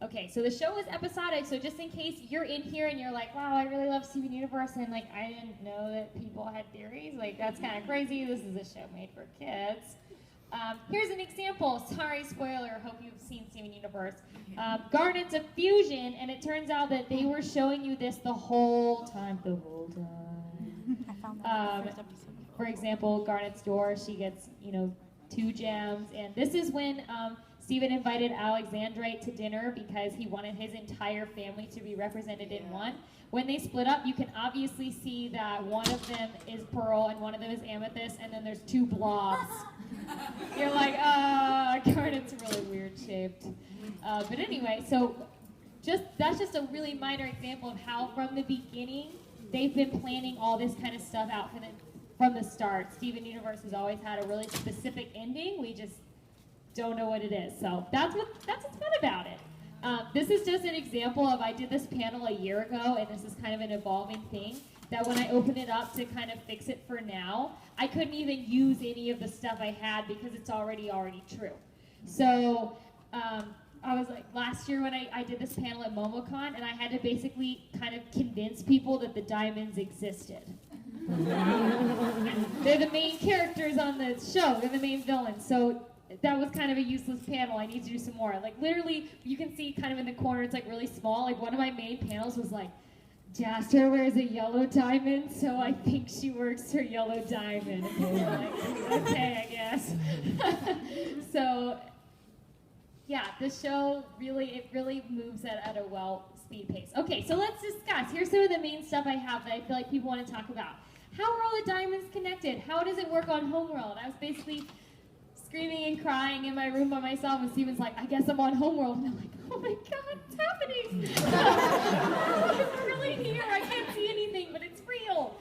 Okay, so the show is episodic, so just in case you're in here and you're like, wow, I really love Steven Universe, and like I didn't know that people had theories, like that's kind of crazy. This is a show made for kids. Here's an example. Sorry, spoiler, hope you've seen Steven Universe. Garnet's a fusion, and it turns out that they were showing you this the whole time. I found that in the first episode. For example, Garnet's door, she gets, 2 gems, and this is when Steven invited Alexandrite to dinner because he wanted his entire family to be represented in one. When they split up, you can obviously see that one of them is pearl and one of them is amethyst, and then there's 2 blobs. You're like, Garnet's really weird shaped. But anyway, so that's just a really minor example of how from the beginning they've been planning all this kind of stuff out from the start. Steven Universe has always had a really specific ending. We just don't know what it is. So that's what's fun about it. This is just an example of, I did this panel a year ago, and this is kind of an evolving thing, that when I opened it up to kind of fix it for now, I couldn't even use any of the stuff I had because it's already true. So I was like, last year when I did this panel at MomoCon, and I had to basically kind of convince people that the diamonds existed. They're the main characters on the show, they're the main villains. So that was kind of a useless panel. I need to do some more. Like literally, you can see kind of in the corner, it's like really small. Like one of my main panels was like, Jasper wears a yellow diamond, so I think she works her yellow diamond. Like, okay, I guess. So yeah, the show really moves at a speed pace. Okay, so let's discuss. Here's some of the main stuff I have that I feel like people want to talk about. How are all the diamonds connected? How does it work on Homeworld? I was basically screaming and crying in my room by myself, and Steven's like, I guess I'm on Homeworld. And I'm like, oh my God, what's happening? It's really here. I can't see anything, but it's real.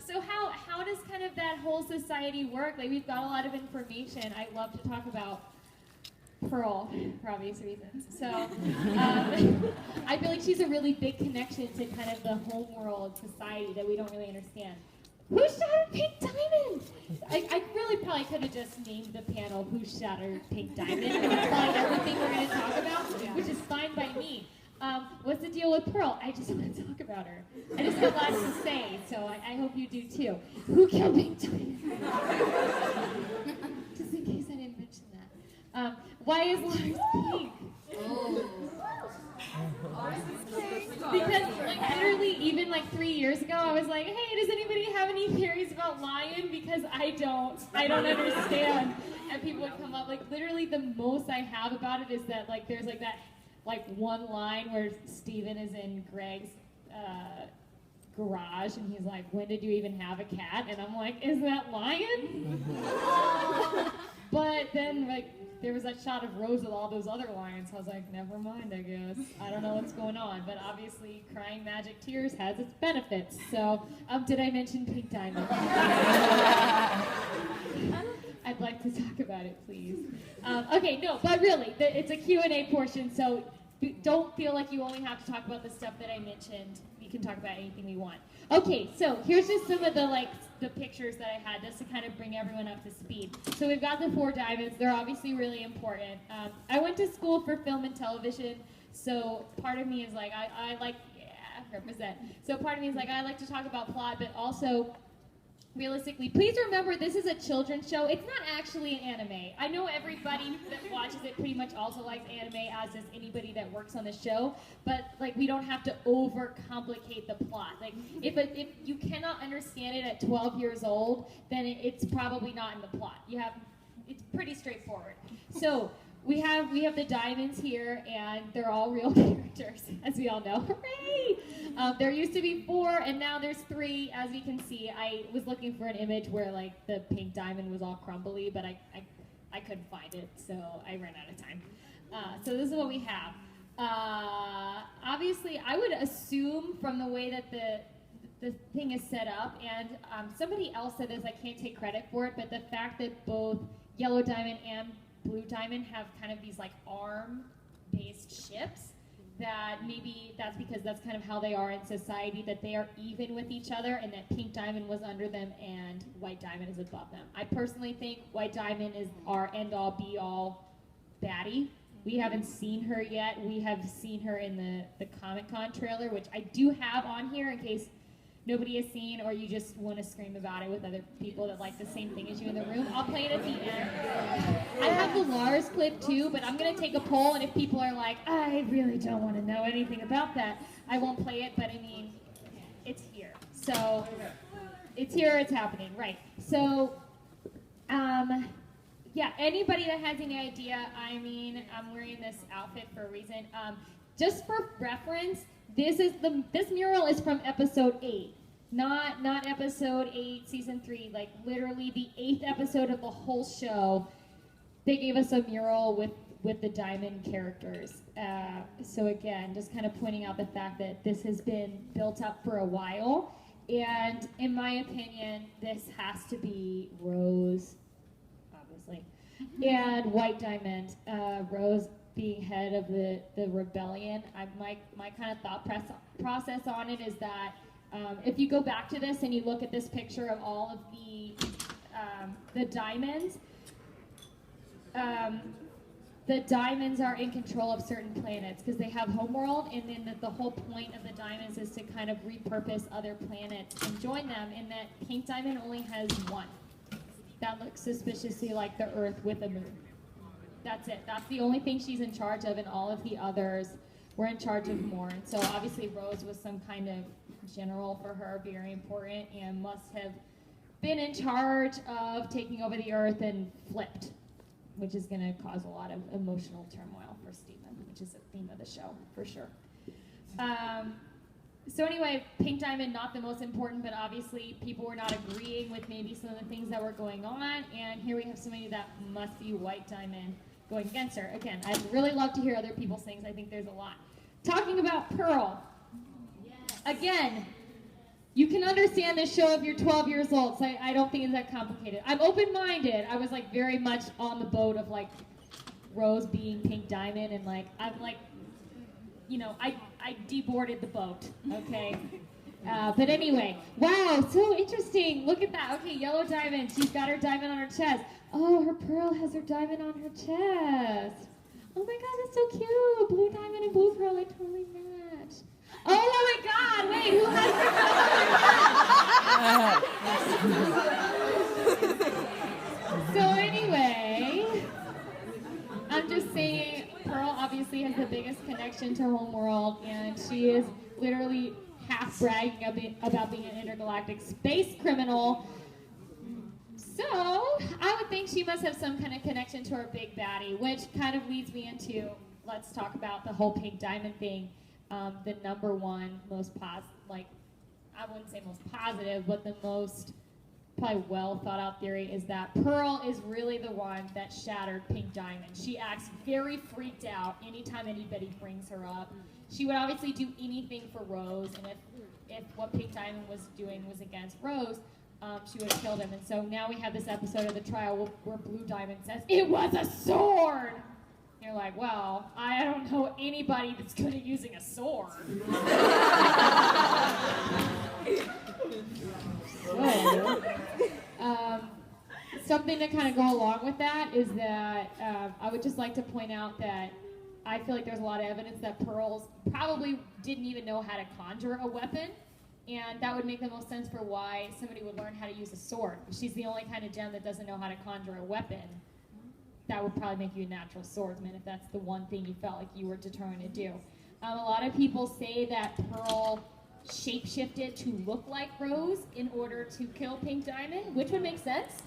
So how does kind of that whole society work? Like, we've got a lot of information. I love to talk about Pearl, for obvious reasons. So I feel like she's a really big connection to kind of the Homeworld society that we don't really understand. Who shattered Pink Diamond? I really probably could have just named the panel Who Shattered Pink Diamond and applied everything we're going to talk about, which is fine by me. What's the deal with Pearl? I just want to talk about her. I just have lots to say, so I hope you do too. Who killed Pink Diamond? Just in case I didn't mention that. Why is Lars pink? Because like literally even like 3 years ago I was like, hey, does anybody have any theories about Lion? Because I don't understand. And people would come up, like literally the most I have about it is that like there's like that like one line where Steven is in Greg's garage and he's like, when did you even have a cat? And I'm like, is that Lion? But then like there was that shot of Rose with all those other lions. I was like, never mind, I guess. I don't know what's going on. But obviously, crying magic tears has its benefits. So, did I mention Pink Diamond? I'd like to talk about it, please. Okay, no, but really, it's a Q&A portion, so don't feel like you only have to talk about the stuff that I mentioned. We can talk about anything we want. Okay, so here's just some of the pictures that I had just to kind of bring everyone up to speed. So we've got the 4 diamonds. They're obviously really important. I went to school for film and television, so part of me is like, I like, represent. So part of me is like, I like to talk about plot, but also realistically, please remember this is a children's show. It's not actually an anime. I know everybody that watches it pretty much also likes anime, as does anybody that works on the show, but like we don't have to overcomplicate the plot. Like if you cannot understand it at 12 years old, then it's probably not in the plot. It's pretty straightforward. So we have the diamonds here, and they're all real characters, as we all know. Hooray! There used to be 4, and now there's 3. As we can see, I was looking for an image where like the pink diamond was all crumbly, but I couldn't find it, so I ran out of time. So this is what we have. Obviously, I would assume from the way that the thing is set up, and somebody else said this, I can't take credit for it, but the fact that both Yellow Diamond and Blue Diamond have kind of these like arm-based ships, that maybe that's because that's kind of how they are in society, that they are even with each other, and that Pink Diamond was under them and White Diamond is above them. I personally think White Diamond is our end-all, be-all baddie, We haven't seen her yet. We have seen her in the Comic-Con trailer, which I do have on here in case nobody has seen or you just want to scream about it with other people that like the same thing as you in the room. I'll play it at the end. I have the Lars clip too, but I'm going to take a poll, and if people are like, I really don't want to know anything about that, I won't play it, but I mean, it's here. So, it's here, it's happening, right. So, yeah, anybody that has any idea, I mean, I'm wearing this outfit for a reason. Just for reference, this mural is from episode 8, not episode 8, season 3, like literally the 8th episode of the whole show. They gave us a mural with the diamond characters. So again, just kind of pointing out the fact that this has been built up for a while. And in my opinion, this has to be Rose, obviously, and White Diamond. Rose being head of the rebellion. My kind of thought process on it is that if you go back to this and you look at this picture of all of the diamonds, the diamonds are in control of certain planets because they have homeworld, and then the whole point of the diamonds is to kind of repurpose other planets and join them, and that Pink Diamond only has one. That looks suspiciously like the Earth with a moon. That's it. That's the only thing she's in charge of, and all of the others were in charge of more. And so obviously Rose was some kind of general for her, very important, and must have been in charge of taking over the Earth and flipped, which is going to cause a lot of emotional turmoil for Stephen, which is the theme of the show, for sure. So anyway, Pink Diamond, not the most important, but obviously people were not agreeing with maybe some of the things that were going on, and here we have somebody that must be White Diamond going against her. Again, I'd really love to hear other people's things. I think there's a lot. Talking about Pearl. Yes. Again, you can understand this show if you're 12 years old, so I don't think it's that complicated. I'm open-minded. I was like very much on the boat of like Rose being Pink Diamond, and like I'm like, you know, I deboarded the boat, okay? But anyway, wow, so interesting. Look at that. Okay, yellow diamond. She's got her diamond on her chest. Oh, her pearl has her diamond on her chest. Oh my God, that's so cute. Blue diamond and blue pearl, they totally match. Oh my God, wait, who has So anyway, I'm just saying, Pearl obviously has the biggest connection to Homeworld, and she is literally half bragging about being an intergalactic space criminal. So I would think she must have some kind of connection to her big baddie, which kind of leads me into, let's talk about the whole Pink Diamond thing. The number one most I wouldn't say most positive, but the most probably well thought out theory is that Pearl is really the one that shattered Pink Diamond. She acts very freaked out anytime anybody brings her up. She would obviously do anything for Rose, and if what Pink Diamond was doing was against Rose, she would have killed him. And so now we have this episode of the trial where Blue Diamond says, "It was a sword!" And you're like, well, I don't know anybody that's good at using a sword. Something to kind of go along with that is that I would just like to point out that I feel like there's a lot of evidence that Pearls probably didn't even know how to conjure a weapon, and that would make the most sense for why somebody would learn how to use a sword. If she's the only kind of gem that doesn't know how to conjure a weapon, that would probably make you a natural swordsman if that's the one thing you felt like you were determined to do. A lot of people say that Pearl shapeshifted to look like Rose in order to kill Pink Diamond, which would make sense.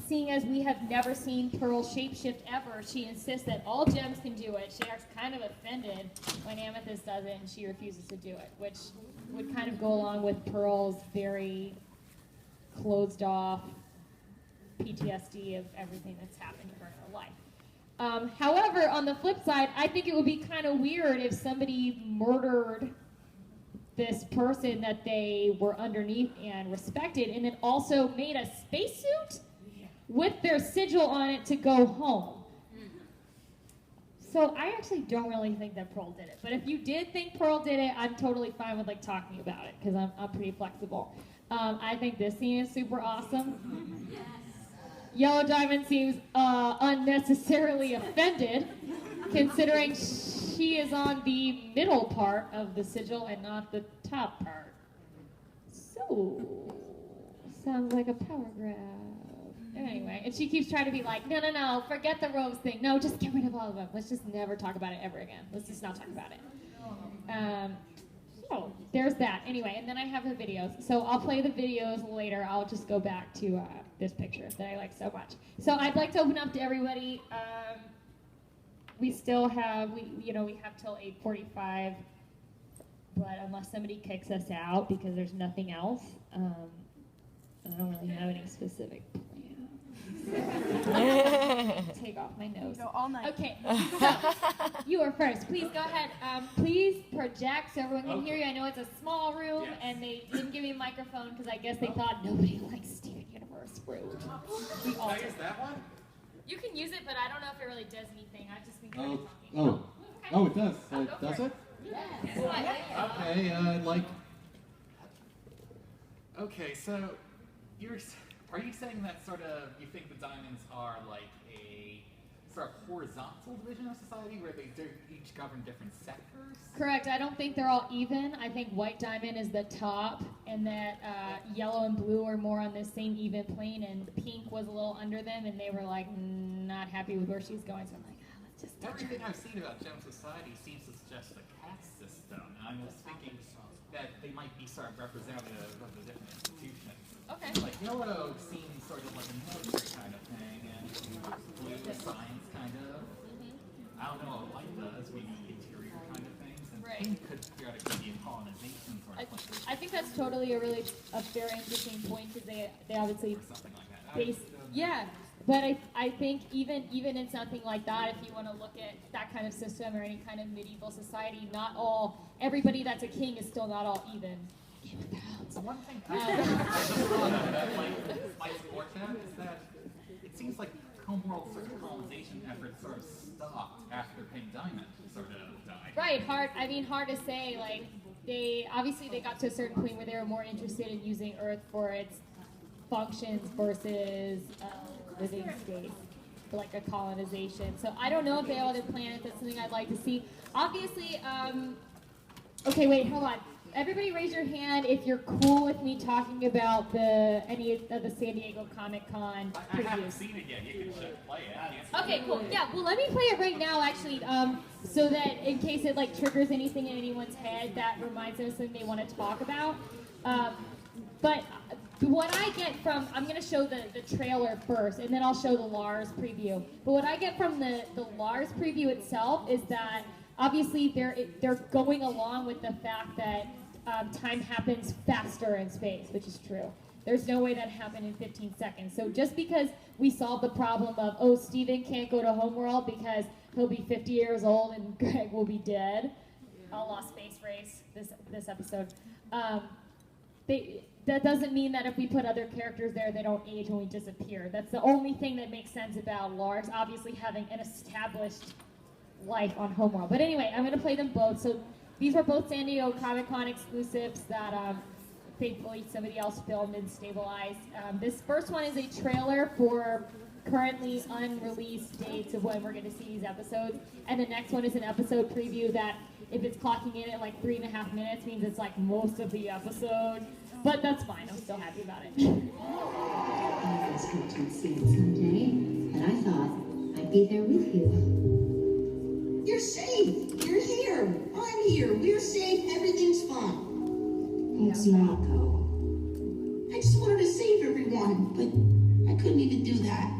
Seeing as we have never seen Pearl shapeshift ever, she insists that all gems can do it. She acts kind of offended when Amethyst does it and she refuses to do it, which would kind of go along with Pearl's very closed off PTSD of everything that's happened to her in her life. However, on the flip side, I think it would be kind of weird if somebody murdered this person that they were underneath and respected and then also made a spacesuit with their sigil on it to go home. So I actually don't really think that Pearl did it. But if you did think Pearl did it, I'm totally fine with like talking about it because I'm pretty flexible. I think this scene is super awesome. Yellow Diamond seems unnecessarily offended considering she is on the middle part of the sigil and not the top part. So, sounds like a power grab. Anyway, and she keeps trying to be like, no, forget the rose thing. No, just get rid of all of them. Let's just never talk about it ever again. Let's just not talk about it. So, there's that. Anyway, and then I have the videos. So I'll play the videos later. I'll just go back to this picture that I like so much. So I'd like to open up to everybody. We still have, we have till 8:45. But unless somebody kicks us out because there's nothing else, I don't really have any specific plans. Take off my nose. Go all night. Okay, so you are first. Please go ahead. Please project so everyone can hear you. I know it's a small room, and they didn't give me a microphone because I guess they thought nobody likes Steven Universe. Rude. We all Can I use that one? You can use it, but I don't know if it really does anything. I've just been kind of talking. Oh, it does. Does it? Yes. Okay, Okay, so are you saying that sort of you think the diamonds are like a sort of horizontal division of society where they each govern different sectors? Correct. I don't think they're all even. I think white diamond is the top, and that yellow and blue are more on the same even plane, and pink was a little under them, and they were like not happy with where she's going. So I'm like, let's just touch Everything her. I've seen about gem society seems to suggest a caste system, and I was thinking that they might be sort of representative of the different institutions. Okay. Like yellow seems sort of like a military kind of thing, and blue is science kind of. I don't know what white does, maybe interior kind of things, and Right. pink could theoretically be a colonization sort of thing. I think that's totally a very interesting point because they obviously Something like that. yeah. But I think even in something like that, if you want to look at that kind of system or any kind of medieval society, everybody that's a king is still not all even. One thing I just thought of that might support that is that it seems like homeworld sort of colonization efforts sort of stopped after Pink Diamond sort of died. Right, hard to say. Like they got to a certain point where they were more interested in using Earth for its functions versus living space for like a colonization. So I don't know if they have other planets. That's something I'd like to see. Obviously, okay, wait, hold on. Everybody raise your hand if you're cool with me talking about any of the San Diego Comic-Con I haven't previews. seen it yet. You can just play it. Okay, cool. Yeah, well, let me play it right now, actually, so that in case it like triggers anything in anyone's head that reminds them of something they want to talk about. But what I get from, I'm going to show the trailer first, and then I'll show the Lars preview. But what I get from the Lars preview itself is that obviously they're going along with the fact that time happens faster in space, which is true. There's no way that happened in 15 seconds. So just because we solved the problem of, Steven can't go to Homeworld because he'll be 50 years old and Greg will be dead, a la Space Race, this episode, that doesn't mean that if we put other characters there, they don't age when we disappear. That's the only thing that makes sense about Lars, obviously having an established life on Homeworld. But anyway, I'm going to play them both. So these were both San Diego Comic-Con exclusives that thankfully somebody else filmed and stabilized. This first one is a trailer for currently unreleased dates of when we're going to see these episodes. And the next one is an episode preview that, if it's clocking in at like 3.5 minutes, means it's like most of the episode. But that's fine. I'm still happy about it. I was hoping to see it someday, and I thought I'd be there with you. You're safe. You're here. I'm here. We're safe. Everything's fine. It's Marco. I just wanted to save everyone, but I couldn't even do that.